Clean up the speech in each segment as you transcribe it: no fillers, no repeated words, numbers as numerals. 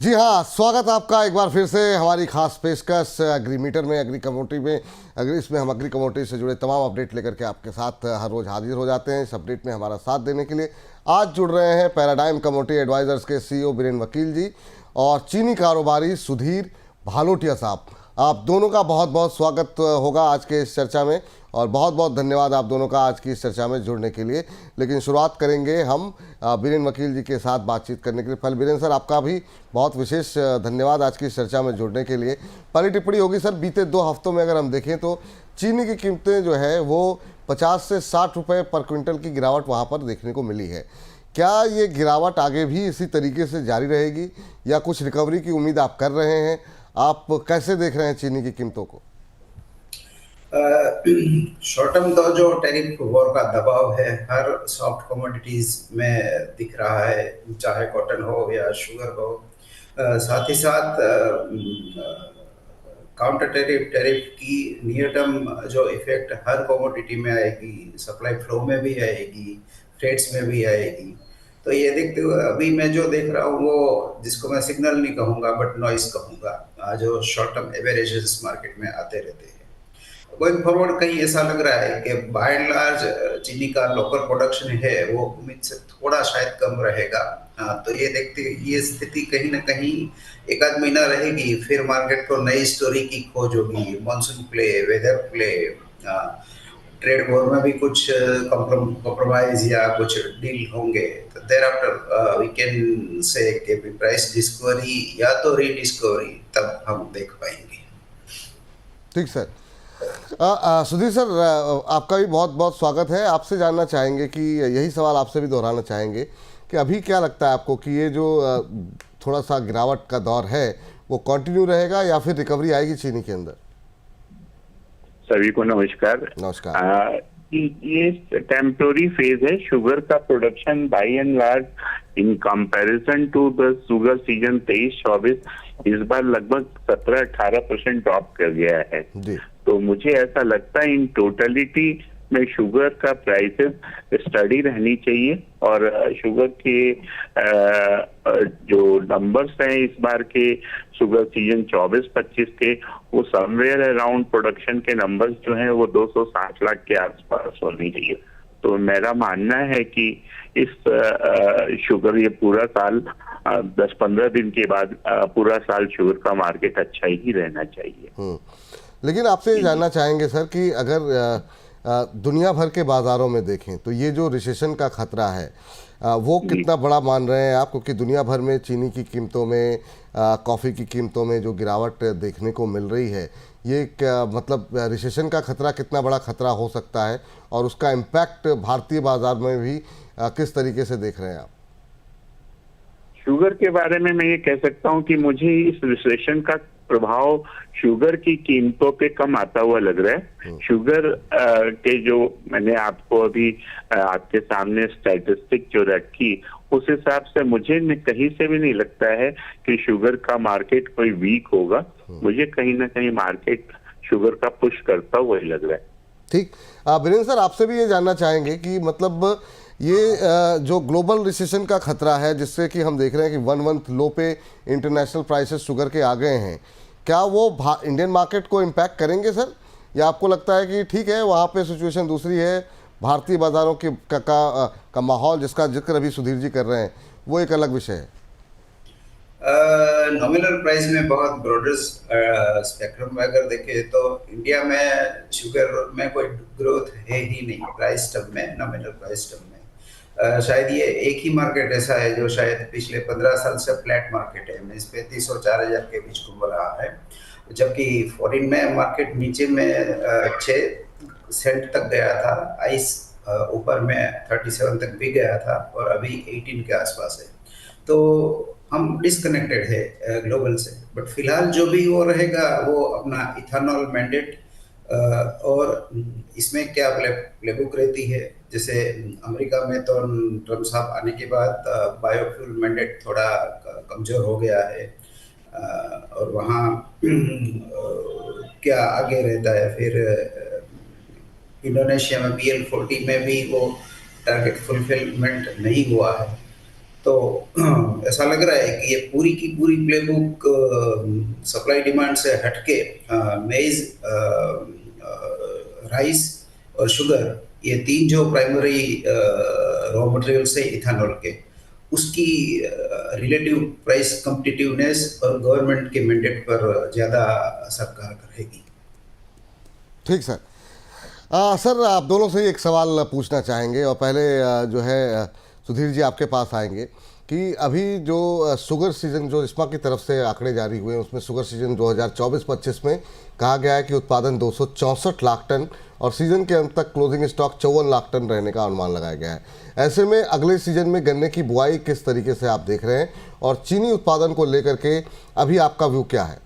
जी हाँ, स्वागत आपका एक बार फिर से हमारी खास पेशकश एग्री मीटर में, एग्री कमोडिटी में। इसमें हम एग्री कमोडिटी से जुड़े तमाम अपडेट लेकर के आपके साथ हर रोज़ हाजिर हो जाते हैं। इस अपडेट में हमारा साथ देने के लिए आज जुड़ रहे हैं पैराडाइम कमोडिटी एडवाइजर्स के सीईओ बीरेन वकील जी और चीनी कारोबारी सुधीर भालोटिया साहब। आप दोनों का बहुत बहुत स्वागत होगा आज के इस चर्चा में और बहुत बहुत धन्यवाद आप दोनों का आज की इस चर्चा में जुड़ने के लिए। लेकिन शुरुआत करेंगे हम बीरेन वकील जी के साथ बातचीत करने के लिए। पहले बीरेन सर, आपका भी बहुत विशेष धन्यवाद आज की इस चर्चा में जुड़ने के लिए। पहली टिप्पणी होगी सर, बीते 2 हफ्तों में अगर हम देखें तो चीनी की कीमतें जो है वो 50 से 60 रुपये पर क्विंटल की गिरावट वहाँ पर देखने को मिली है। क्या ये गिरावट आगे भी इसी तरीके से जारी रहेगी या कुछ रिकवरी की उम्मीद आप कर रहे हैं? आप कैसे देख रहे हैं चीनी की कीमतों को? शॉर्ट टर्म तो जो टैरिफ वॉर का दबाव है हर सॉफ्ट कमोडिटीज में दिख रहा है, चाहे कॉटन हो या शुगर हो। साथ ही साथ काउंटर टैरिफ की नियर टर्म जो इफेक्ट हर कमोडिटी में आएगी, सप्लाई फ्लो में भी आएगी, फ्रेट्स में भी आएगी। तो ये देखते हुए अभी मैं जो देख रहा हूँ वो, जिसको मैं सिग्नल नहीं कहूँगा बट नॉइस कहूँगा, जो शॉर्ट टर्म एवरेजेस मार्केट में आते रहते हैं। गोइंग फॉरवर्ड कहीं ऐसा लग रहा है कि बाय एंड लार्ज चीनी का लोकल प्रोडक्शन है वो उम्मीद से थोड़ा शायद कम रहेगा। तो ये देखते ये स्थिति कहीं ना कहीं एक आध महीना रहेगी, फिर मार्केट को नई स्टोरी की खोज होगी। Monsoon play, weather play, trade war में भी कुछ कॉम्प्रोमाइज या कुछ डील होंगे। तो there after we can say कि प्राइस डिस्कवरी या तो रीडिस्कवरी तब हम देख पाएंगे। ठीक सर। सुधीर सर, आपका भी बहुत बहुत स्वागत है। आपसे जानना चाहेंगे कि यही सवाल आपसे भी दोहराना चाहेंगे कि अभी क्या लगता है आपको कि ये जो थोड़ा सा गिरावट का दौर है वो कंटिन्यू रहेगा या फिर रिकवरी आएगी चीनी के अंदर? सभी को नमस्कार। नमस्कार। ये टेम्पोररी फेज है। शुगर का production by and large in comparison to the sugar season 23-24 इस बार लगभग 17-18% ड्रॉप कर गया है। तो मुझे ऐसा लगता है इन टोटलिटी में शुगर का प्राइसेस स्टडी रहनी चाहिए और शुगर के जो नंबर्स हैं इस बार के शुगर सीजन 24-25 के वो समवेयर अराउंड प्रोडक्शन के नंबर्स जो हैं वो 260 लाख के आसपास होनी चाहिए। तो मेरा मानना है कि इस शुगर ये पूरा साल 10-15 दिन के बाद पूरा साल शुगर का मार्केट अच्छा ही रहना चाहिए। लेकिन आपसे ये जानना चाहेंगे सर कि अगर दुनिया भर के बाज़ारों में देखें तो ये जो रिसेशन का खतरा है वो कितना बड़ा मान रहे हैं आप? क्योंकि दुनिया भर में चीनी की कीमतों में, कॉफ़ी की कीमतों में जो गिरावट देखने को मिल रही है, ये मतलब रिसेशन का खतरा कितना बड़ा खतरा हो सकता है और उसका इम्पैक्ट भारतीय बाजार में भी किस तरीके से देख रहे हैं आप? शुगर के बारे में मैं ये कह सकता हूँ कि मुझे इस रिसेशन का प्रभाव शुगर की कीमतों पे कम आता हुआ लग रहा है। शुगर के जो मैंने आपको अभी आपके सामने स्टैटिस्टिक जो रखी उस हिसाब से मुझे कहीं से भी नहीं लगता है कि शुगर का मार्केट कोई वीक होगा। मुझे कहीं ना कहीं मार्केट शुगर का पुश करता हुआ ही लग रहा है। ठीक। बीरेन सर, आपसे भी ये जानना चाहेंगे कि मतलब ये जो ग्लोबल रिसेशन का खतरा है जिससे कि हम देख रहे हैं कि 1 मंथ लो पे इंटरनेशनल प्राइसेस शुगर के आ गए हैं, क्या वो इंडियन मार्केट को इम्पैक्ट करेंगे सर? या आपको लगता है कि ठीक है वहाँ पे सिचुएशन दूसरी है, भारतीय बाज़ारों के का माहौल जिसका जिक्र अभी सुधीर जी कर रहे हैं वो एक अलग विषय है? नॉमिनल प्राइस में बहुत ब्रॉडर स्पेक्ट्रम में अगर देखें तो इंडिया में शुगर में कोई ग्रोथ है ही नहीं प्राइस टर्म में, नॉमिनल प्राइस टर्म में। शायद ये एक ही मार्केट ऐसा है जो शायद पिछले 15 साल से फ्लैट मार्केट है, मीन्स 3500 और 4000 के बीच घूम रहा है। जबकि फॉरेन में मार्केट नीचे में 6 सेंट तक गया था, आइस ऊपर में 37 तक भी गया था और अभी 18 के आसपास है। तो हम डिस्कनेक्टेड है ग्लोबल से। बट फिलहाल जो भी वो रहेगा वो अपना इथेनॉल मैंडेट और इसमें क्या प्लेबुक रहती है, जैसे अमेरिका में तो ट्रम्प साहब आने के बाद बायोफ्यूल मैंडेट थोड़ा कमज़ोर हो गया है और वहाँ क्या आगे रहता है। फिर इंडोनेशिया में BL40 में भी वो टारगेट फुलफिलमेंट नहीं हुआ है। तो ऐसा लग रहा है कि ये पूरी की पूरी प्लेबुक सप्लाई डिमांड से हटके मेज, राइस और शुगर, ये तीन जो प्राइमरी रॉ मटेरियल्स है इथेनॉल के, उसकी रिलेटिव प्राइस कॉम्पिटिटिवनेस और गवर्नमेंट के मैंडेट पर ज़्यादा सरकार करेगी। ठीक सर। सर आप दोनों से एक सवाल पूछना चाहेंगे और पहले जो है सुधीर जी आपके पास आएंगे कि अभी जो शुगर सीजन जो इस्मा की तरफ से आंकड़े जारी हुए हैं उसमें शुगर सीजन 2024-25 में कहा गया है कि उत्पादन 264 लाख टन और सीजन के अंत तक क्लोजिंग स्टॉक 54 लाख टन रहने का अनुमान लगाया गया है। ऐसे में अगले सीजन में गन्ने की बुआई किस तरीके से आप देख रहे हैं और चीनी उत्पादन को लेकर के अभी आपका व्यू क्या है?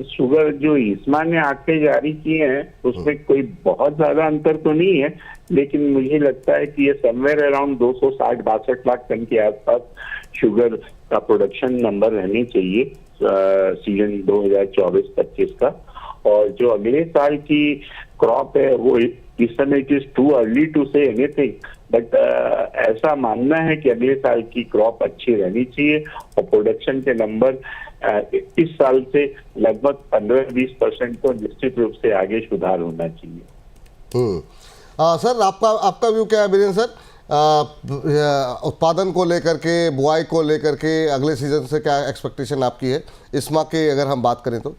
शुगर जो इस्मा ने आंकड़े जारी किए हैं उसमें कोई बहुत ज्यादा अंतर तो नहीं है, लेकिन मुझे लगता है कि ये समवेयर अराउंड 260-62 लाख टन के आसपास शुगर का प्रोडक्शन नंबर रहने चाहिए सीजन 2024-25 का। और जो अगले साल की क्रॉप है वो इस समय it is too early to say anything, but ऐसा मानना है कि अगले साल की क्रॉप अच्छी रहनी चाहिए और प्रोडक्शन के नंबर इस साल से लगभग 15-20% तो निश्चित रूप से आगे सुधार होना चाहिए। सर आपका व्यू क्या है वीरेंद्र सर, उत्पादन को लेकर के, बुआई को लेकर के अगले सीजन से क्या एक्सपेक्टेशन आपकी है इस्मा के अगर हम बात करें तो?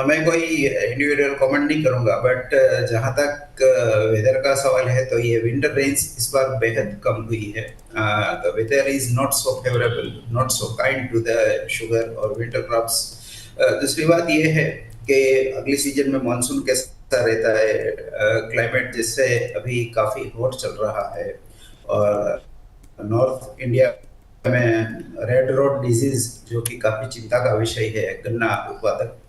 मैं कोई इंडिविजुअल कमेंट नहीं करूंगा, बट जहां तक वेदर का सवाल है तो ये विंटर रेंज इस बार बेहद कम हुई है। The weather is not so favourable, not so kind to the sugar और विंटर क्रॉप्स। दूसरी बात ये है कि अगली सीजन में मानसून कैसा रहता है, क्लाइमेट जिससे अभी काफ़ी हॉट चल रहा है और नॉर्थ इंडिया में रेड रोड डिजीज जो कि काफी चिंता का विषय है गन्ना उत्पादक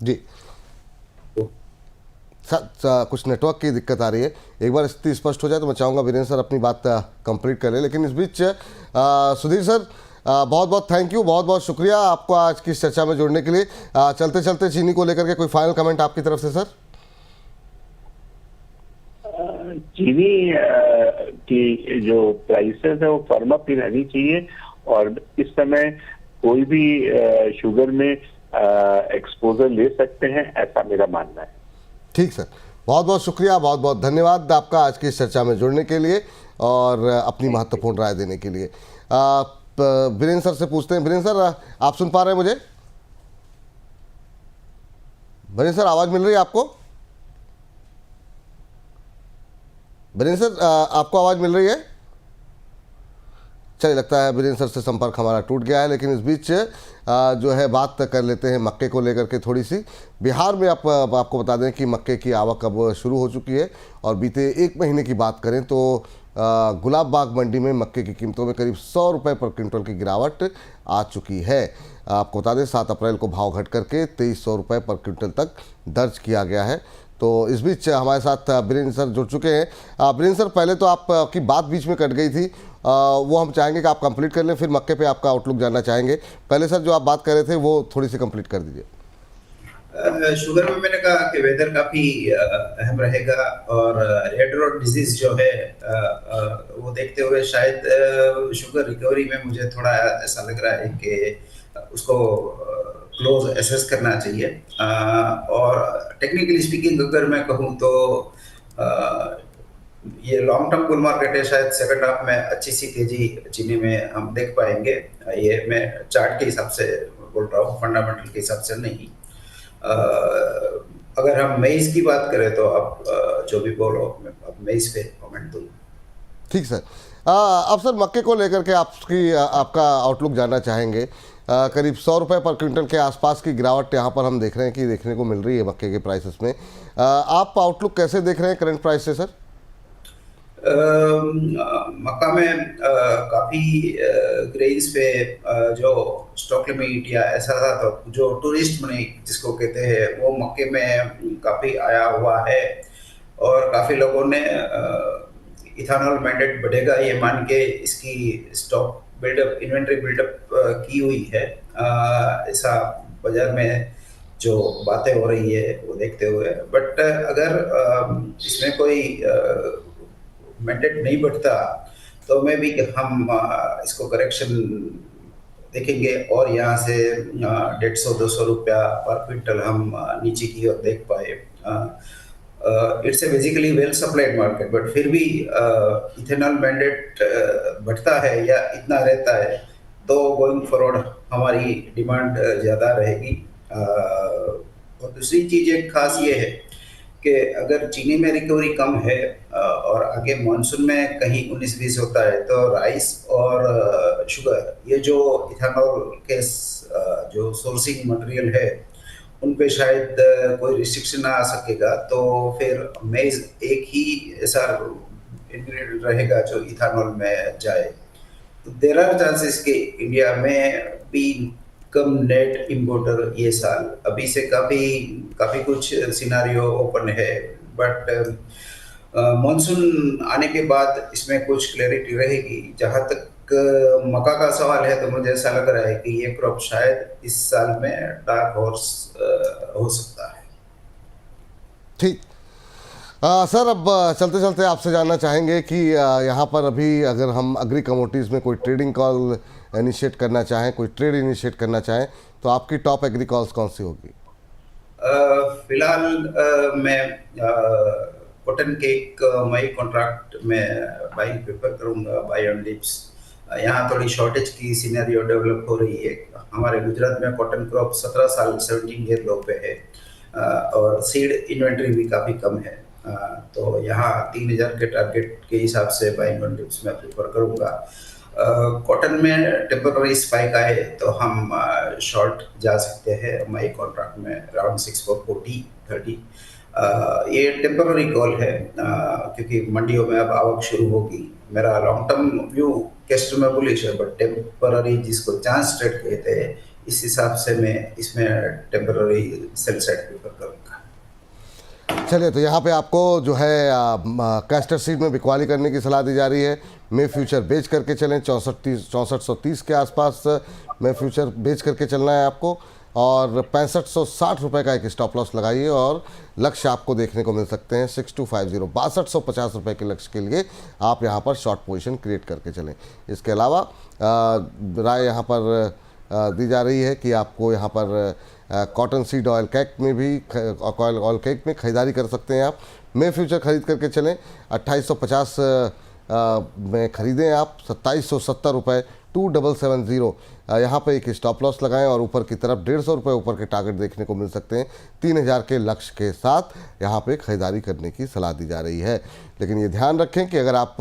जी। कुछ नेटवर्क की दिक्कत आ रही है, एक बार स्थिति स्पष्ट हो जाए तो मैं चाहूँगा वीरेंद्र सर अपनी बात कंप्लीट कर ले, लेकिन इस बीच सुधीर सर बहुत बहुत थैंक यू, बहुत बहुत शुक्रिया आपको आज की इस चर्चा में जुड़ने के लिए। चलते चलते चीनी को लेकर के कोई फाइनल कमेंट आपकी तरफ से सर? चीनी की जो प्राइसेस है वो फर्म अप ही रहनी चाहिए और इस समय कोई भी शुगर में एक्सपोजर ले सकते हैं, ऐसा मेरा मानना है। ठीक सर, बहुत बहुत शुक्रिया, बहुत बहुत धन्यवाद आपका आज की इस चर्चा में जुड़ने के लिए और अपनी महत्वपूर्ण राय देने के लिए। वीरेंद्र सर से पूछते हैं। वीरेंद्र सर आप सुन पा रहे हैं मुझे? वीरेंद्र सर आवाज़ मिल रही है आपको? वीरेंद्र सर आपको आवाज़ मिल रही है? चलिए, लगता है वीरेंद्र सर से संपर्क हमारा टूट गया है, लेकिन इस बीच जो है बात कर लेते हैं मक्के को लेकर के थोड़ी सी। बिहार में आपको बता दें कि मक्के की आवक अब शुरू हो चुकी है और बीते एक महीने की बात करें तो गुलाब बाग मंडी में मक्के की कीमतों में करीब 100 रुपये पर क्विंटल की गिरावट आ चुकी है। आपको बता दें 7 अप्रैल को भाव घट करके 2300 रुपये पर क्विंटल तक दर्ज किया गया है। तो इस बीच हमारे साथ वीरेंद्र सर जुड़ चुके हैं। वीरेंद्र सर, पहले तो आपकी बात बीच में कट गई थी, वो हम चाहेंगे कि आप कंप्लीट कर लें, फिर मक्के पे आपका आउटलुक जानना चाहेंगे। पहले सर जो आप बात कर रहे थे वो थोड़ी सी कंप्लीट कर दीजिए। शुगर में मैंने कहा कि वेदर काफ़ी अहम रहेगा और रेड रोड डिजीज जो है वो देखते हुए शायद शुगर रिकवरी में मुझे थोड़ा ऐसा लग रहा है कि उसको क्लोज एसेस करना चाहिए। और टेक्निकली स्पीकिंग अगर मैं कहूँ तो ये लॉन्ग टर्म बुल मार्केट है, शायद सेकंड हाफ में अच्छी सी तेजी चीनी में हम देख पाएंगे। ये मैं चार्ट के हिसाब से बोल रहा हूँ, फंडामेंटल के हिसाब से नहीं। अगर हम मेइस की बात करें तो आप जो भी बोलो मैं अब मेइस पे कमेंट दूँ। ठीक सर। अब सर मक्के को लेकर के आपका आउटलुक जानना चाहेंगे। करीब 100 रुपये पर क्विंटल के आसपास की गिरावट यहाँ पर हम देख रहे हैं कि देखने को मिल रही है मक्के के प्राइसेस में। आप आउटलुक कैसे देख रहे हैं करंट प्राइस से सर? मक्का में काफ़ी ग्रेन्स पे जो स्टॉक लिमिट या ऐसा था तो जो टूरिस्ट मनी जिसको कहते हैं वो मक्के में काफ़ी आया हुआ है और काफ़ी लोगों ने इथेनॉल मैंडेट बढ़ेगा ये मान के इसकी स्टॉक बिल्डअप, इन्वेंट्री बिल्डअप की हुई है। ऐसा बाजार में जो बातें हो रही है वो देखते हुए। बट अगर इसमें कोई मैंडेट नहीं बढ़ता तो मैं भी हम इसको करेक्शन देखेंगे और यहाँ से 150-200 रुपया पर क्विंटल हम नीचे की ओर देख पाए। It's a basically well supplied market, but फिर भी इथेनॉल मैंडेट बढ़ता है या इतना रहता है तो गोइंग फॉरवर्ड हमारी डिमांड ज़्यादा रहेगी। और दूसरी चीज़ एक खास ये है कि अगर चीनी में रिकवरी कम है और आगे मानसून में कहीं 19-20 होता है तो राइस और शुगर, ये जो इथेनॉल के जो सोर्सिंग मटेरियल है उन पे शायद कोई रिस्ट्रिक्शन आ सकेगा, तो फिर मेज एक ही ऐसा इंग्रेडिएंट रहेगा जो इथेनॉल में जाए। तो देयर आर चांसेस कि इंडिया में भी कम नेट इंपोर्टर ये साल, अभी से काफ़ी कुछ सिनारियो ओपन है, बट मानसून आने के बाद इसमें कुछ क्लैरिटी रहेगी। जहाँ तक मक्का का सवाल है तो मुझे ऐसा लग रहा है कि ये क्रॉप शायद इस साल में डार्क हॉर्स हो सकता है। ठीक। सर, अब चलते चलते आपसे जानना चाहेंगे कि यहाँ पर अभी अगर हम एग्री कमोडिटीज़ में कोई ट्रेडिंग कॉल इनिशिएट करना चाहें, कोई ट्रेड इनिशिएट करना चाहें, तो आपकी टॉप एग्री कॉल्स कौन सी होगी? फिलहाल मैं कॉटन केक मई कॉन्ट्रैक्ट में बाइंग प्रेफर करूँगा, बाय ऑन डिप्स। यहाँ थोड़ी शॉर्टेज की सिनेरियो डेवलप हो रही है। हमारे गुजरात में कॉटन क्रॉप 17 साल 17 ईयर लो पे है और सीड इन्वेंट्री भी काफ़ी कम है, तो यहाँ 3000 के टारगेट के हिसाब से बाइंग ऑन डिप्स में प्रेफर करूँगा। कॉटन में टेम्पररी स्पाइक आए तो हम शॉर्ट जा सकते हैं मई कॉन्ट्रैक्ट में अराउंड 6440-30। ये टेम्पररी कॉल है क्योंकि मंडियों में अब आवक शुरू होगी। मेरा लॉन्ग टर्म व्यू कैश में बुलिश है, बट टेम्पररी जिसको चांस ट्रेड कहते हैं, इस हिसाब से मैं इसमें टेम्पररी सेल साइड प्रेफर करूँगा। चलिए, तो यहाँ पे आपको जो है कैस्टर सीड में बिकवाली करने की सलाह दी जा रही है। में फ्यूचर बेच करके चलें, 6430 के आसपास में फ्यूचर बेच करके चलना है आपको, और 6560 रुपये का एक स्टॉप लॉस लगाइए और लक्ष्य आपको देखने को मिल सकते हैं 6250, 6250 रुपये के लक्ष्य के लिए आप यहाँ पर शॉर्ट पोजीशन क्रिएट करके चलें। इसके अलावा राय यहाँ पर दी जा रही है कि आपको यहाँ पर कॉटन सीड ऑयल केक में भी ऑयल केक में खरीदारी कर सकते हैं आप। में फ्यूचर खरीद करके चलें, 2850 में ख़रीदें आप, 2770 रुपये 2770 यहाँ पे एक स्टॉप लॉस लगाएं और ऊपर की तरफ 150 रुपये ऊपर के टारगेट देखने को मिल सकते हैं। 3000 के लक्ष्य के साथ यहाँ पे खरीदारी करने की सलाह दी जा रही है। लेकिन ये ध्यान रखें कि अगर आप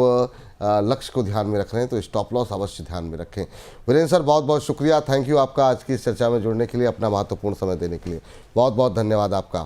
लक्ष्य को ध्यान में रख रहे हैं तो स्टॉप लॉस अवश्य ध्यान में रखें। वीरेंद्र सर, बहुत बहुत शुक्रिया, थैंक यू आपका आज की इस चर्चा में जुड़ने के लिए, अपना महत्वपूर्ण समय देने के लिए बहुत बहुत धन्यवाद आपका।